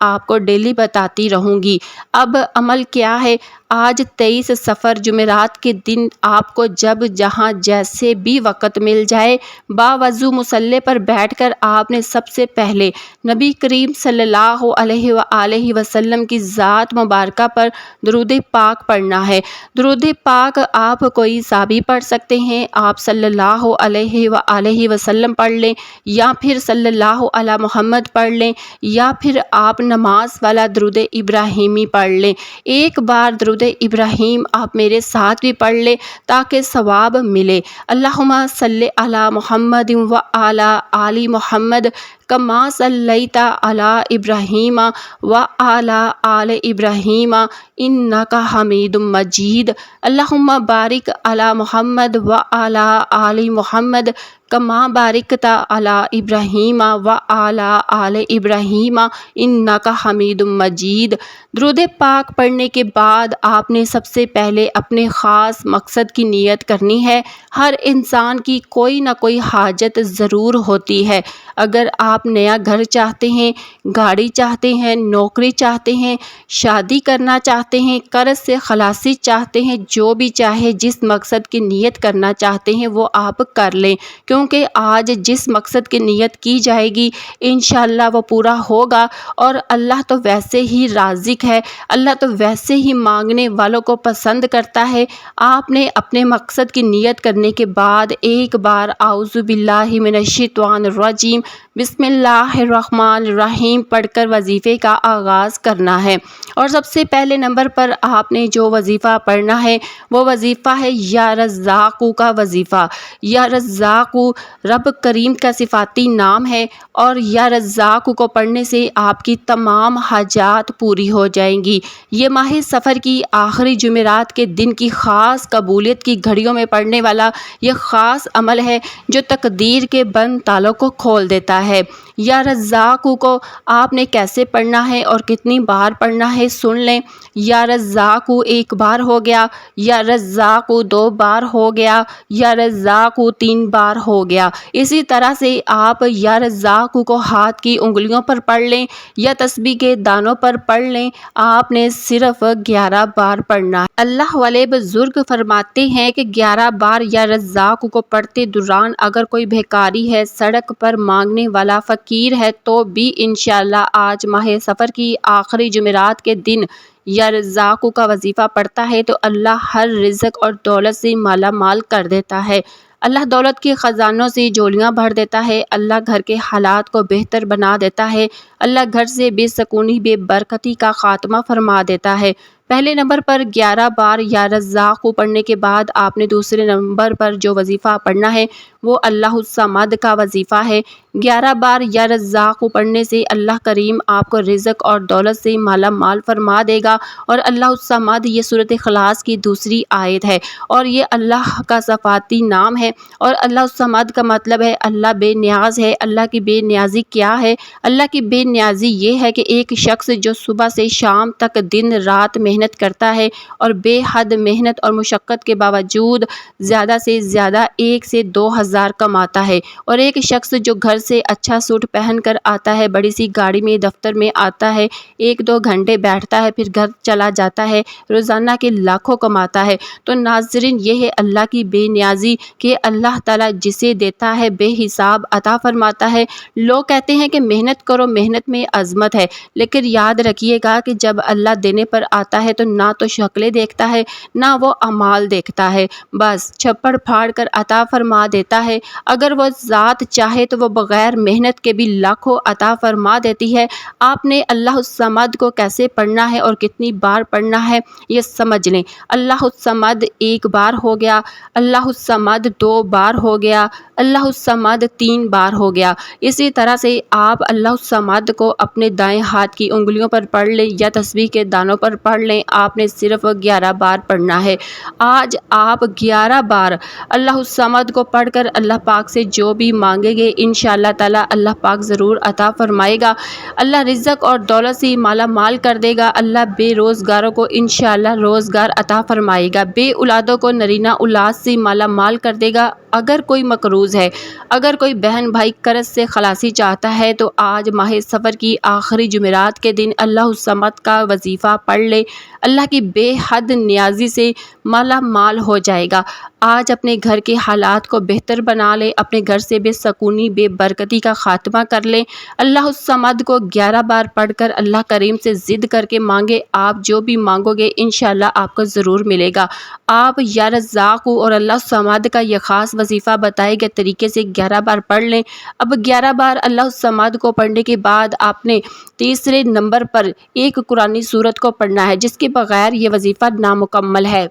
آپ کو ڈیلی بتاتی رہوں گی۔ اب عمل کیا ہے؟ آج 23 صفر جمعرات کے دن آپ کو جب جہاں جیسے بھی وقت مل جائے باوضو مصلی پر بیٹھ کر آپ نے سب سے پہلے نبی کریم صلی اللہ علیہ وآلہ وسلم کی ذات مبارکہ پر درود پاک پڑھنا ہے۔ درود پاک آپ کوئی سا بھی پڑھ سکتے ہیں، آپ صلی اللہ علیہ وآلہ وسلم پڑھ لیں یا پھر صلی اللہ علی محمد پڑھ لیں یا پھر آپ نماز والا درود ابراہیمی پڑھ لیں۔ ایک بار درود ابراہیم آپ میرے ساتھ بھی پڑھ لیں تاکہ ثواب ملے۔ اللہم صلی علی محمد وعلی آل محمد کما صلیت علی ابراہیم وعلی آل ابراہیم انک حمید مجید۔ اللہم بارک علی محمد وعلی آل محمد کما بارکت علی ابراہیم وعلی آل ابراہیم انک حمید مجید۔ درود پاک پڑھنے کے بعد آپ نے سب سے پہلے اپنے خاص مقصد کی نیت کرنی ہے۔ ہر انسان کی کوئی نہ کوئی حاجت ضرور ہوتی ہے۔ اگر آپ نیا گھر چاہتے ہیں، گاڑی چاہتے ہیں، نوکری چاہتے ہیں، شادی کرنا چاہتے ہیں، قرض سے خلاصی چاہتے ہیں، جو بھی چاہے جس مقصد کی نیت کرنا چاہتے ہیں وہ آپ کر لیں، کیونکہ آج جس مقصد کی نیت کی جائے گی انشاءاللہ وہ پورا ہوگا، اور اللہ تو ویسے ہی رازق ہے، اللہ تو ویسے ہی مانگنے والوں کو پسند کرتا ہے۔ آپ نے اپنے مقصد کی نیت کرنے کے بعد ایک بار اعوذ باللہ من الشیطان الرجیم بسم اللہ الرحمن الرحیم پڑھ کر وظیفے کا آغاز کرنا ہے۔ اور سب سے پہلے نمبر پر آپ نے جو وظیفہ پڑھنا ہے وہ وظیفہ ہے یا رزاقو کا وظیفہ۔ یا رزاقو رب کریم کا صفاتی نام ہے، اور یا رزاقو کو پڑھنے سے آپ کی تمام حاجات پوری ہو جائیں گی۔ یہ ماہ سفر کی آخری جمعرات کے دن کی خاص قبولیت کی گھڑیوں میں پڑھنے والا یہ خاص عمل ہے جو تقدیر کے بند تالوں کو کھول دیتا ہے۔ یا رزاقو کو آپ نے کیسے پڑھنا ہے اور کتنی بار پڑھنا ہے سن لیں۔ یا رزاقو ایک بار ہو گیا، یا رزاقو 2 بار ہو گیا، یا رزاقو 3 بار ہو گیا۔ اسی طرح سے آپ یا رزاقو کو ہاتھ کی انگلیوں پر پڑھ لیں یا تسبیح کے دانوں پر پڑھ لیں، آپ نے صرف 11 بار پڑھنا ہے۔ اللہ والے بزرگ فرماتے ہیں کہ 11 بار یا رزاقو کو پڑھتے دوران اگر کوئی بھیکاری ہے، سڑک پر مانگنے والا فقیر ہے، تو بھی انشاءاللہ آج ماہ سفر کی آخری جمعرات کے دن یا رزاقو کا وظیفہ پڑھتا ہے تو اللہ ہر رزق اور دولت سے مالا مال کر دیتا ہے۔ اللہ دولت کے خزانوں سے جولیاں بھر دیتا ہے، اللہ گھر کے حالات کو بہتر بنا دیتا ہے، اللہ گھر سے بے سکونی بے برکتی کا خاتمہ فرما دیتا ہے۔ پہلے نمبر پر 11 بار یا رزاقو پڑھنے کے بعد آپ نے دوسرے نمبر پر جو وظیفہ پڑھنا ہے وہ اللہ الصمد کا وظیفہ ہے۔ 11 بار یا رزاقو پڑھنے سے اللہ کریم آپ کو رزق اور دولت سے مالا مال فرما دے گا، اور اللہ الصمد یہ سورۃ اخلاص کی دوسری آیت ہے، اور یہ اللہ کا صفاتی نام ہے، اور اللہ الصمد کا مطلب ہے اللہ بے نیاز ہے۔ اللہ کی بے نیازی کیا ہے؟ اللہ کی بے نیازی یہ ہے کہ ایک شخص جو صبح سے شام تک دن رات محنت کرتا ہے اور بے حد محنت اور مشقت کے باوجود زیادہ سے زیادہ 1 سے 2,000 کماتا ہے، اور ایک شخص جو گھر سے اچھا سوٹ پہن کر آتا ہے، بڑی سی گاڑی میں دفتر میں آتا ہے، 1-2 گھنٹے بیٹھتا ہے پھر گھر چلا جاتا ہے، روزانہ کے لاکھوں کماتا ہے۔ تو ناظرین یہ ہے اللہ کی بے نیازی کہ اللہ تعالیٰ جسے دیتا ہے بے حساب عطا فرماتا ہے۔ لوگ کہتے ہیں کہ محنت کرو، محنت میں عظمت ہے، لیکن یاد رکھیے گا کہ جب اللہ دینے پر آتا ہے تو نہ تو شکلیں دیکھتا ہے نہ وہ اعمال دیکھتا ہے، بس چھپڑ پھاڑ کر عطا فرما دیتا ہے۔ اگر وہ ذات چاہے تو وہ بغیر محنت کے بھی لاکھوں عطا فرما دیتی ہے۔ آپ نے اللہ الصمد کو کیسے پڑھنا ہے اور کتنی بار پڑھنا ہے یہ سمجھ لیں۔ اللہ الصمد 1 بار ہو گیا، اللہ الصمد 2 بار ہو گیا، اللہ الصمد 3 بار ہو گیا۔ اسی طرح سے آپ اللہ الصمد کو اپنے دائیں ہاتھ کی انگلیوں پر پڑھ لیں یا تسبیح کے دانوں پر پڑھ لیں، آپ نے صرف 11 بار پڑھنا ہے۔ آج آپ 11 بار اللہ الصمد کو پڑھ کر اللہ پاک سے جو بھی مانگیں گے انشاءاللہ تعالی اللہ پاک ضرور عطا فرمائے گا۔ اللہ رزق اور دولت سے مالا مال کر دے گا، اللہ بے روزگاروں کو انشاءاللہ روزگار عطا فرمائے گا، بے اولادوں کو نرینہ اولاد سے مالا مال کر دے گا۔ اگر کوئی مقروض محفوظ ہے۔ اگر کوئی بہن بھائی قرض سے خلاصی چاہتا ہے تو آج ماہ سفر کی آخری جمعرات کے دن اللہ الصمد کا وظیفہ پڑھ لے، اللہ کی بے حد نیازی سے مالا مال ہو جائے گا۔ آج اپنے گھر کے حالات کو بہتر بنا لیں، اپنے گھر سے بے سکونی بے برکتی کا خاتمہ کر لیں۔ اللہ الصمد کو 11 بار پڑھ کر اللہ کریم سے ضد کر کے مانگے، آپ جو بھی مانگو گے انشاءاللہ آپ کو ضرور ملے گا۔ آپ یا رزاق اور اللہ الصمد کا یہ خاص وظیفہ بتائے گئے طریقے سے 11 بار پڑھ لیں۔ اب 11 بار اللہ الصمد کو پڑھنے کے بعد آپ نے تیسرے نمبر پر ایک قرآنی سورت کو پڑھنا ہے، جس کے بغیر یہ وظیفہ نامکمل ہے۔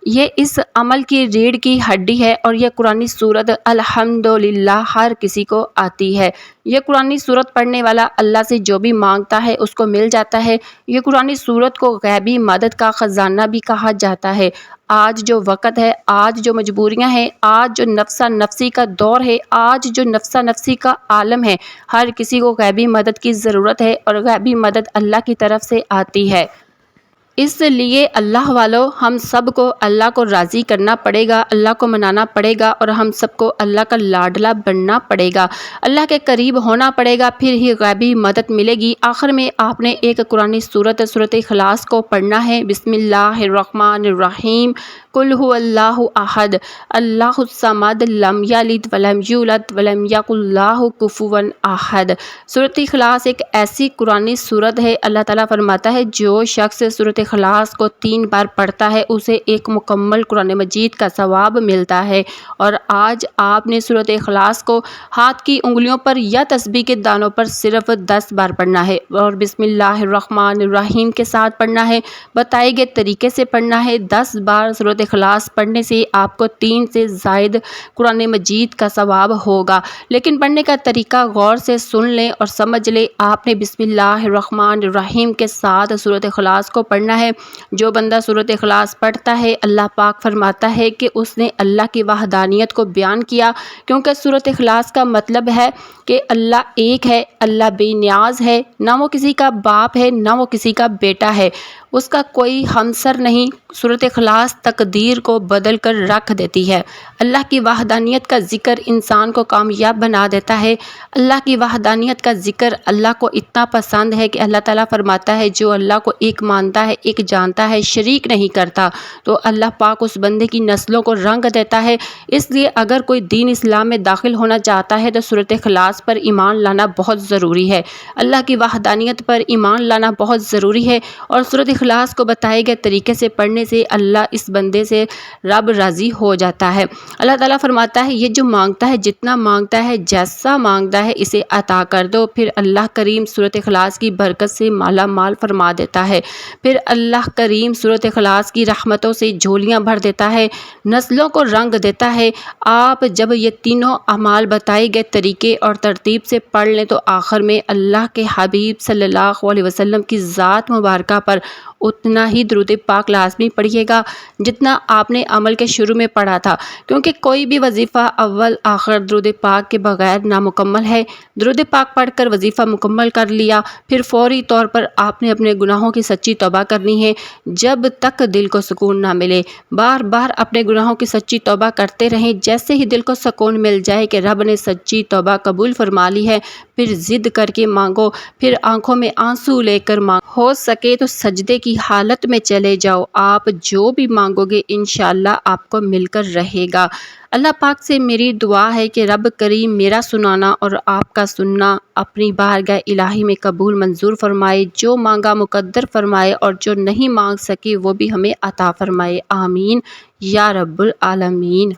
یہ اس عمل کی ریڑھ کی ہڈی ہے اور یہ قرآنی سورت الحمدللہ ہر کسی کو آتی ہے۔ یہ قرآنی سورت پڑھنے والا اللہ سے جو بھی مانگتا ہے اس کو مل جاتا ہے۔ یہ قرآنی سورت کو غیبی مدد کا خزانہ بھی کہا جاتا ہے۔ آج جو وقت ہے، آج جو مجبوریاں ہیں، آج جو نفسا نفسی کا دور ہے، آج جو نفسا نفسی کا عالم ہے، ہر کسی کو غیبی مدد کی ضرورت ہے اور غیبی مدد اللہ کی طرف سے آتی ہے۔ اس لیے اللہ والوں، ہم سب کو اللہ کو راضی کرنا پڑے گا، اللہ کو منانا پڑے گا اور ہم سب کو اللہ کا لاڈلا بننا پڑے گا، اللہ کے قریب ہونا پڑے گا، پھر ہی غیبی مدد ملے گی۔ آخر میں آپ نے ایک قرآنی سورت اخلاص کو پڑھنا ہے۔ بسم اللہ الرحمن الرحیم، قل هو اللہ احد اللہ الصمد لم یلد ولم یولد ولم یکن لہ کفوا احد۔ سورت اخلاص ایک ایسی قرآنی سورت ہے، اللہ تعالیٰ فرماتا ہے جو شخص سورت اخلاص کو 3 بار پڑھتا ہے اسے ایک مکمل قرآن مجید کا ثواب ملتا ہے۔ اور آج آپ نے سورت اخلاص کو ہاتھ کی انگلیوں پر یا تسبیح کے دانوں پر صرف 10 بار پڑھنا ہے اور بسم اللہ الرحمن الرحیم کے ساتھ پڑھنا ہے، بتائے گئے طریقے سے پڑھنا ہے۔ 10 بار سورت اخلاص پڑھنے سے آپ کو 3 سے زائد قرآن مجید کا ثواب ہوگا، لیکن پڑھنے کا طریقہ غور سے سن لیں اور سمجھ لیں۔ آپ نے بسم اللہ الرحمن الرحیم کے ساتھ سورت اخلاص کو پڑھنا ہے۔ جو بندہ سورت اخلاص پڑھتا ہے اللہ پاک فرماتا ہے کہ اس نے اللہ کی وحدانیت کو بیان کیا، کیونکہ سورت اخلاص کا مطلب ہے کہ اللہ ایک ہے، اللہ بے نیاز ہے، نہ وہ کسی کا باپ ہے نہ وہ کسی کا بیٹا ہے، اس کا کوئی ہمسر نہیں۔ سورت اخلاص تقدیر کو بدل کر رکھ دیتی ہے۔ اللہ کی وحدانیت کا ذکر انسان کو کامیاب بنا دیتا ہے۔ اللہ کی وحدانیت کا ذکر اللہ کو اتنا پسند ہے کہ اللہ تعالیٰ فرماتا ہے جو اللہ کو ایک مانتا ہے، ایک جانتا ہے، شریک نہیں کرتا، تو اللہ پاک اس بندے کی نسلوں کو رنگ دیتا ہے۔ اس لیے اگر کوئی دین اسلام میں داخل ہونا چاہتا ہے تو سورت اخلاص پر ایمان لانا بہت ضروری ہے، اللہ کی وحدانیت پر ایمان لانا بہت ضروری ہے، اور سورت اخلاص کو بتائے گئے طریقے سے پڑھنے سے اللہ اس بندے سے رب راضی ہو جاتا ہے۔ اللہ تعالیٰ فرماتا ہے یہ جو مانگتا ہے، جتنا مانگتا ہے، جیسا مانگتا ہے اسے عطا کر دو، پھر اللہ کریم سورت اخلاص کی برکت سے مالا مال فرما دیتا ہے۔ پھر اللہ کریم سورت اخلاص کی رحمتوں سے جھولیاں بھر دیتا ہے، نسلوں کو رنگ دیتا ہے۔ آپ جب یہ تینوں اعمال بتائے گئے طریقے اور ترتیب سے پڑھ لیں تو آخر میں اللہ کے حبیب صلی اللہ علیہ وسلم کی ذات مبارکہ پر اتنا ہی درود پاک لازمی پڑھیے گا جتنا آپ نے عمل کے شروع میں پڑھا تھا، کیونکہ کوئی بھی وظیفہ اول آخر درود پاک کے بغیر نامکمل ہے۔ درود پاک پڑھ کر وظیفہ مکمل کر لیا، پھر فوری طور پر آپ نے اپنے گناہوں کی سچی توبہ کرنی ہے جب تک دل کو سکون نہ ملے۔ بار بار اپنے گناہوں کی سچی توبہ کرتے رہیں، جیسے ہی دل کو سکون مل جائے کہ رب نے سچی توبہ قبول فرما لی ہے، پھر ضد کر کے مانگو، پھر آنکھوں میں آنسو لے کر مانگو، ہو سکے تو سجدے کی حالت میں چلے جاؤ۔ آپ جو بھی مانگو گے انشاءاللہ آپ کو مل کر رہے گا۔ اللہ پاک سے میری دعا ہے کہ رب کریم میرا سنانا اور آپ کا سننا اپنی بارگاہ الہی میں قبول منظور فرمائے، جو مانگا مقدر فرمائے اور جو نہیں مانگ سکے وہ بھی ہمیں عطا فرمائے، آمین یا رب العالمین۔